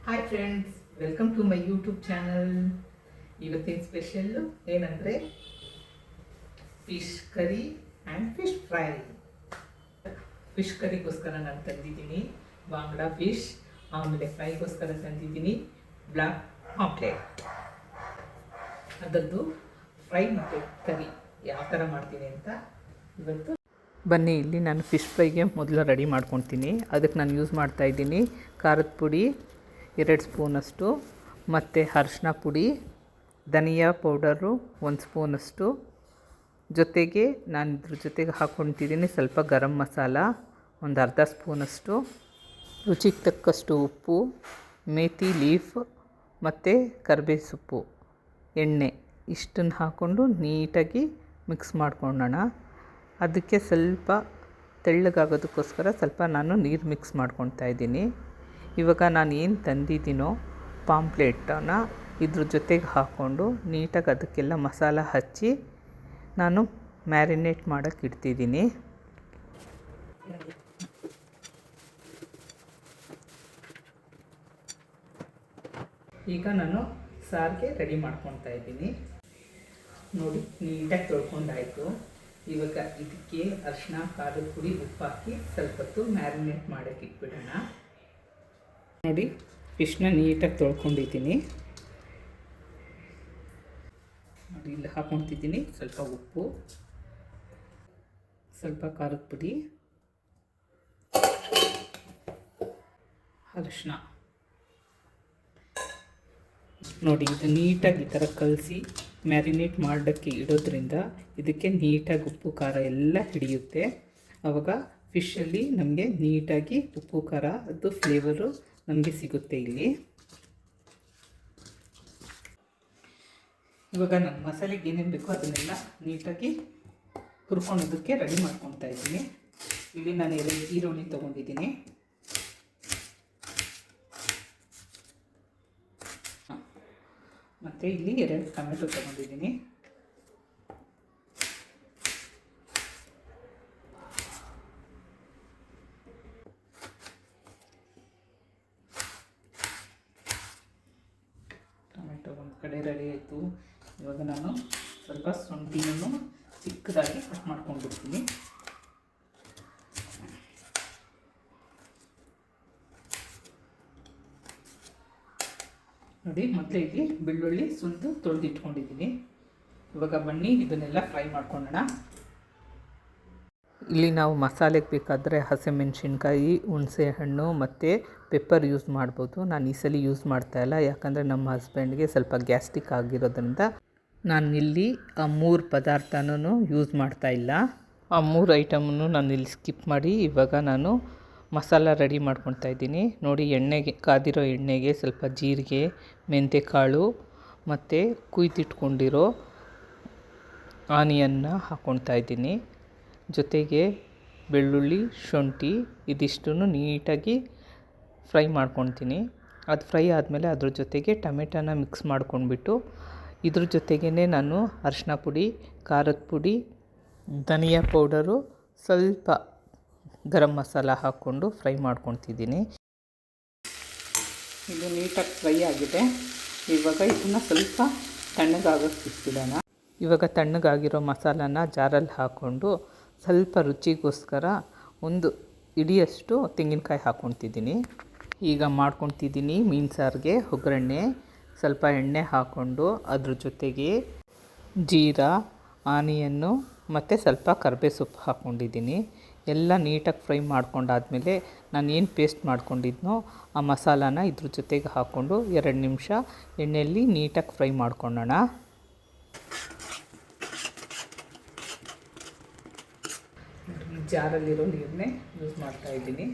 Hi friends, welcome to my YouTube channel. ಇವತ್ತಿನ special ಏನಂದರೆ fish curry and fish fry. Fish ಕರಿಗೋಸ್ಕರ ನಾನು ತಂದಿದ್ದೀನಿ ಬಾಂಗ್ಡಾ ಫಿಶ್, ಆಮೇಲೆ ಫ್ರೈಗೋಸ್ಕರ ತಂದಿದ್ದೀನಿ ಬ್ಲ್ಯಾಕ್ ಪಾಂಪ್ಲೆಟ್. ಅದರದ್ದು ಫ್ರೈ ಮತ್ತು ಕರಿ ಯಾವ ಥರ ಮಾಡ್ತೀನಿ ಅಂತ ಇವತ್ತು ಬನ್ನಿ. ಇಲ್ಲಿ ನಾನು ಫಿಶ್ ಫ್ರೈಗೆ ಮೊದಲು ರೆಡಿ ಮಾಡ್ಕೊತೀನಿ. ಅದಕ್ಕೆ ನಾನು ಯೂಸ್ ಮಾಡ್ತಾಯಿದ್ದೀನಿ ಖಾರದ ಪುಡಿ 2 ಸ್ಪೂನಷ್ಟು, ಮತ್ತು ಅರಿಶಿನ ಪುಡಿ, ಧನಿಯಾ ಪೌಡರು 1 ಸ್ಪೂನಷ್ಟು, ಜೊತೆಗೆ ನಾನು ಇದ್ರ ಜೊತೆಗೆ ಹಾಕ್ಕೊತಿದ್ದೀನಿ ಸ್ವಲ್ಪ ಗರಂ ಮಸಾಲ ಒಂದು ಅರ್ಧ ಸ್ಪೂನಷ್ಟು, ರುಚಿಗೆ ತಕ್ಕಷ್ಟು ಉಪ್ಪು, ಮೇಥಿ ಲೀಫ್ ಮತ್ತು ಕರಿಬೇವು ಸೊಪ್ಪು, ಎಣ್ಣೆ ಇಷ್ಟನ್ನು ಹಾಕ್ಕೊಂಡು ನೀಟಾಗಿ ಮಿಕ್ಸ್ ಮಾಡ್ಕೊಳ್ಳೋಣ. ಅದಕ್ಕೆ ಸ್ವಲ್ಪ ತೆಳ್ಳಗಾಗೋದಕ್ಕೋಸ್ಕರ ಸ್ವಲ್ಪ ನಾನು ನೀರು ಮಿಕ್ಸ್ ಮಾಡ್ಕೊತಾ ಇದ್ದೀನಿ. ಇವಾಗ ನಾನು ಏನು ತಂದಿದ್ದೀನೋ ಪಾಂಪ್ಲೆಟನ್ನು ಇದ್ರ ಜೊತೆಗೆ ಹಾಕ್ಕೊಂಡು ನೀಟಾಗಿ ಅದಕ್ಕೆಲ್ಲ ಮಸಾಲ ಹಚ್ಚಿ ನಾನು ಮ್ಯಾರಿನೇಟ್ ಮಾಡೋಕ್ಕೆ ಇಡ್ತಿದ್ದೀನಿ. ಈಗ ನಾನು ಸಾರಿಗೆ ರೆಡಿ ಮಾಡ್ಕೊತಾ ಇದ್ದೀನಿ. ನೋಡಿ, ನೀಟಾಗಿ ತೊಳ್ಕೊಂಡಾಯಿತು. ಇವಾಗ ಇದಕ್ಕೆ ಅರಿಶಿನ, ಖಾರದ ಪುಡಿ, ಉಪ್ಪು ಹಾಕಿ ಸ್ವಲ್ಪ ಹೊತ್ತು ಮ್ಯಾರಿನೇಟ್ ಮಾಡೋಕ್ಕೆ ಇಟ್ಬಿಡೋಣ. ನೋಡಿ, ಫಿಶ್ನ ನೀಟಾಗಿ ತೊಳ್ಕೊಂಡಿದ್ದೀನಿ. ನೋಡಿ, ಇಲ್ಲಿ ಹಾಕ್ಕೊತಿದ್ದೀನಿ ಸ್ವಲ್ಪ ಉಪ್ಪು, ಸ್ವಲ್ಪ ಖಾರದ ಪುಡಿ, ಅರಿಶಿನ. ನೋಡಿ, ಇದು ನೀಟಾಗಿ ಈ ಥರ ಕಲಸಿ ಮ್ಯಾರಿನೇಟ್ ಮಾಡೋಕ್ಕೆ ಇಡೋದ್ರಿಂದ ಇದಕ್ಕೆ ನೀಟಾಗಿ ಉಪ್ಪು ಖಾರ ಎಲ್ಲ ಹಿಡಿಯುತ್ತೆ. ಆವಾಗ ಫಿಶಲ್ಲಿ ನಮಗೆ ನೀಟಾಗಿ ಉಪ್ಪು ಖಾರ ಅದು ಫ್ಲೇವರು ನಮಗೆ ಸಿಗುತ್ತೆ. ಇಲ್ಲಿ ಇವಾಗ ನಾನು ಮಸಾಲೆಗೆ ಏನೇನು ಬೇಕೋ ಅದನ್ನೆಲ್ಲ ನೀಟಾಗಿ ಹುರ್ಕೊಳೋದಕ್ಕೆ ರೆಡಿ ಮಾಡ್ಕೊತಾ ಇದ್ದೀನಿ. ಇಲ್ಲಿ ನಾನು 2 ಈರುಳ್ಳಿ ತೊಗೊಂಡಿದ್ದೀನಿ, ಮತ್ತು ಇಲ್ಲಿ 2 ಟೊಮೆಟೊ ತೊಗೊಂಡಿದ್ದೀನಿ, ಟೊಮೆಟೊ ಒಂದು ಕಡೆ ರೆಡಿ ಆಯಿತು. ಇವಾಗ ನಾನು ಸ್ವಲ್ಪ ಶುಂಠಿನೂ ಚಿಕ್ಕದಾಗಿ ಕಟ್ ಮಾಡ್ಕೊಂಡ್ಬಿಡ್ತೀನಿ. ನೋಡಿ, ಮೊದಲೇ ಇಲ್ಲಿ ಬೆಳ್ಳುಳ್ಳಿ ಸುಲಿದು ತೊಳೆದಿಟ್ಕೊಂಡಿದ್ದೀನಿ. ಇವಾಗ ಬನ್ನಿ ಇದನ್ನೆಲ್ಲ ಫ್ರೈ ಮಾಡ್ಕೊಳ್ಳೋಣ. ಇಲ್ಲಿ ನಾವು ಮಸಾಲೆಗೆ ಬೇಕಾದರೆ ಹಸಿಮೆಣಸಿನ್ಕಾಯಿ, ಹುಣಸೆಹಣ್ಣು ಮತ್ತು ಪೆಪ್ಪರ್ ಯೂಸ್ ಮಾಡ್ಬೋದು. ನಾನು ಈ ಸಲ ಯೂಸ್ ಮಾಡ್ತಾಯಿಲ್ಲ, ಯಾಕಂದರೆ ನಮ್ಮ ಹಸ್ಬೆಂಡ್ಗೆ ಸ್ವಲ್ಪ ಗ್ಯಾಸ್ಟ್ರಿಕ್ ಆಗಿರೋದ್ರಿಂದ ನಾನಿಲ್ಲಿ ಆ 3 ಪದಾರ್ಥನೂ ಯೂಸ್ ಮಾಡ್ತಾಯಿಲ್ಲ. ಆ 3 ಐಟಮನ್ನು ನಾನು ಇಲ್ಲಿ ಸ್ಕಿಪ್ ಮಾಡಿ ಇವಾಗ ನಾನು ಮಸಾಲ ರೆಡಿ ಮಾಡ್ಕೊತಾ ಇದ್ದೀನಿ. ನೋಡಿ, ಕಾದಿರೋ ಎಣ್ಣೆಗೆ ಸ್ವಲ್ಪ ಜೀರಿಗೆ, ಮೆಂತ್ಯಕಾಳು ಮತ್ತು ಕುಯ್ದಿಟ್ಕೊಂಡಿರೋ ಆನಿಯನ್ನ ಹಾಕ್ಕೊತಾ ಇದ್ದೀನಿ. ಜೊತೆಗೆ ಬೆಳ್ಳುಳ್ಳಿ, ಶುಂಠಿ ಇದಿಷ್ಟನ್ನು ನೀಟಾಗಿ ಫ್ರೈ ಮಾಡ್ಕೊತೀನಿ. ಅದು ಫ್ರೈ ಆದಮೇಲೆ ಅದ್ರ ಜೊತೆಗೆ ಟೊಮೆಟೊನ ಮಿಕ್ಸ್ ಮಾಡ್ಕೊಂಡ್ಬಿಟ್ಟು ಇದ್ರ ಜೊತೆಗೇ ನಾನು ಅರಿಶಿನ ಪುಡಿ, ಖಾರದ ಪುಡಿ, ಧನಿಯಾ ಪೌಡರು, ಸ್ವಲ್ಪ ಗರಂ ಮಸಾಲ ಹಾಕ್ಕೊಂಡು ಫ್ರೈ ಮಾಡ್ಕೊತಿದ್ದೀನಿ. ಇದು ನೀಟಾಗಿ ಫ್ರೈ ಆಗಿದೆ. ಇವಾಗ ಇದನ್ನು ಸ್ವಲ್ಪ ತಣ್ಣಗಾಗೋಕ್ಕೆ ಇಟ್ಬಿಡೋಣ. ಇವಾಗ ತಣ್ಣಗಾಗಿರೋ ಮಸಾಲಾನ ಜಾರಲ್ಲಿ ಹಾಕ್ಕೊಂಡು ಸ್ವಲ್ಪ ರುಚಿಗೋಸ್ಕರ 1 ಹಿಡಿಯಷ್ಟು ತೆಂಗಿನಕಾಯಿ ಹಾಕ್ಕೊತಿದ್ದೀನಿ. ಈಗ ಮಾಡ್ಕೊತಿದ್ದೀನಿ ಮೀನು ಸಾರಿಗೆ ಒಗ್ಗರಣೆ. ಸ್ವಲ್ಪ ಎಣ್ಣೆ ಹಾಕ್ಕೊಂಡು ಅದ್ರ ಜೊತೆಗೆ ಜೀರಾ, ಆನಿಯನ್ನು ಮತ್ತು ಸ್ವಲ್ಪ ಕರಿಬೇವು ಸೊಪ್ಪು ಹಾಕ್ಕೊಂಡಿದ್ದೀನಿ. ಎಲ್ಲ ನೀಟಾಗಿ ಫ್ರೈ ಮಾಡ್ಕೊಂಡಾದ್ಮೇಲೆ ನಾನು ಏನು ಪೇಸ್ಟ್ ಮಾಡ್ಕೊಂಡಿದ್ನೋ ಆ ಮಸಾಲಾನ ಇದ್ರ ಜೊತೆಗೆ ಹಾಕ್ಕೊಂಡು 2 ನಿಮಿಷ ಎಣ್ಣೆಯಲ್ಲಿ ನೀಟಾಗಿ ಫ್ರೈ ಮಾಡ್ಕೊಳ್ಳೋಣ. ಜಾರಲ್ಲಿರೋ ನೀರನ್ನೇ ಯೂಸ್ ಮಾಡ್ತಾಯಿದ್ದೀನಿ.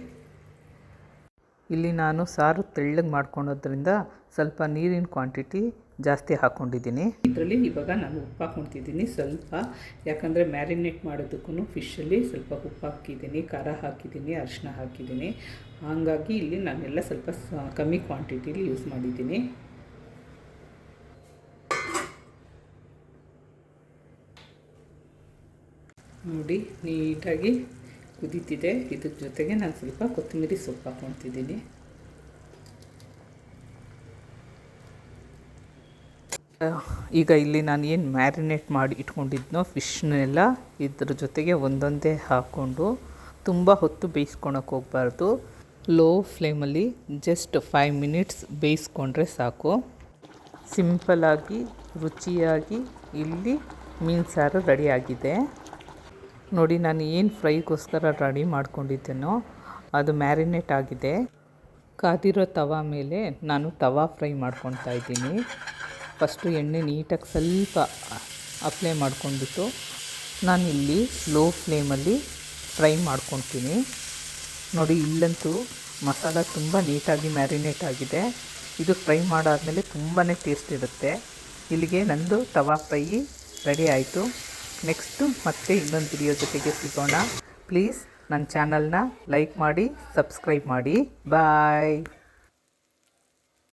ಇಲ್ಲಿ ನಾನು ಸಾರು ತೆಳ್ಳಗೆ ಮಾಡ್ಕೊಳೋದ್ರಿಂದ ಸ್ವಲ್ಪ ನೀರಿನ ಕ್ವಾಂಟಿಟಿ ಜಾಸ್ತಿ ಹಾಕ್ಕೊಂಡಿದ್ದೀನಿ. ಇದರಲ್ಲಿ ಇವಾಗ ನಾನು ಉಪ್ಪು ಹಾಕ್ಕೊತಿದ್ದೀನಿ ಸ್ವಲ್ಪ, ಯಾಕಂದರೆ ಮ್ಯಾರಿನೇಟ್ ಮಾಡೋದಕ್ಕೂ ಫಿಶಲ್ಲಿ ಸ್ವಲ್ಪ ಉಪ್ಪು ಹಾಕಿದ್ದೀನಿ, ಖಾರ ಹಾಕಿದ್ದೀನಿ, ಅರಿಶಿನ ಹಾಕಿದ್ದೀನಿ. ಹಾಗಾಗಿ ಇಲ್ಲಿ ನಾನೆಲ್ಲ ಸ್ವಲ್ಪ ಕಮ್ಮಿ ಕ್ವಾಂಟಿಟಿಲಿ ಯೂಸ್ ಮಾಡಿದ್ದೀನಿ. ನೋಡಿ, ನೀಟಾಗಿ ಕುದೀತಿದೆ. ಇದ್ರ ಜೊತೆಗೆ ನಾನು ಸ್ವಲ್ಪ ಕೊತ್ತಂಬರಿ ಸೊಪ್ಪು ಹಾಕ್ಕೊತಿದ್ದೀನಿ. ಈಗ ಇಲ್ಲಿ ನಾನು ಏನು ಮ್ಯಾರಿನೇಟ್ ಮಾಡಿ ಇಟ್ಕೊಂಡಿದ್ನೋ ಫಿಶ್ನೆಲ್ಲ ಇದ್ರ ಜೊತೆಗೆ ಒಂದೊಂದೇ ಹಾಕ್ಕೊಂಡು ತುಂಬ ಹೊತ್ತು ಬೇಯಿಸ್ಕೊಳಕ್ಕೆ ಹೋಗಬಾರ್ದು. ಲೋ ಫ್ಲೇಮಲ್ಲಿ ಜಸ್ಟ್ 5 ಮಿನಿಟ್ಸ್ ಬೇಯಿಸ್ಕೊಂಡ್ರೆ ಸಾಕು. ಸಿಂಪಲಾಗಿ ರುಚಿಯಾಗಿ ಇಲ್ಲಿ ಮೀನು ಸಾರು ರೆಡಿಯಾಗಿದೆ. ನೋಡಿ, ನಾನು ಏನು ಫ್ರೈಗೋಸ್ಕರ ರೆಡಿ ಮಾಡ್ಕೊಂಡಿದ್ದೇನೋ ಅದು ಮ್ಯಾರಿನೇಟ್ ಆಗಿದೆ. ಕಾದಿರೋ ತವಾ ಮೇಲೆ ನಾನು ತವಾ ಫ್ರೈ ಮಾಡ್ಕೊತಾ ಇದ್ದೀನಿ. ಫಸ್ಟು ಎಣ್ಣೆ ನೀಟಾಗಿ ಸ್ವಲ್ಪ ಅಪ್ಲೈ ಮಾಡ್ಕೊಂಡ್ಬಿಟ್ಟು ನಾನಿಲ್ಲಿ ಲೋ ಫ್ಲೇಮಲ್ಲಿ ಫ್ರೈ ಮಾಡ್ಕೊತೀನಿ. ನೋಡಿ, ಇಲ್ಲಂತೂ ಮಸಾಲ ತುಂಬ ನೀಟಾಗಿ ಮ್ಯಾರಿನೇಟ್ ಆಗಿದೆ. ಇದು ಫ್ರೈ ಮಾಡಾದಮೇಲೆ ತುಂಬಾ ಟೇಸ್ಟ್ ಇರುತ್ತೆ. ಇಲ್ಲಿಗೆ ನಂದು ತವಾ ಫ್ರೈ ರೆಡಿ ಆಯಿತು. ನೆಕ್ಸ್ಟು ಮತ್ತೆ ಇನ್ನೊಂದು ವಿಡಿಯೋ ಜೊತೆಗೆ ಸಿಗೋಣ. ಪ್ಲೀಸ್ ನನ್ನ ಚಾನಲ್ನ ಲೈಕ್ ಮಾಡಿ, ಸಬ್ಸ್ಕ್ರೈಬ್ ಮಾಡಿ. ಬಾಯ್.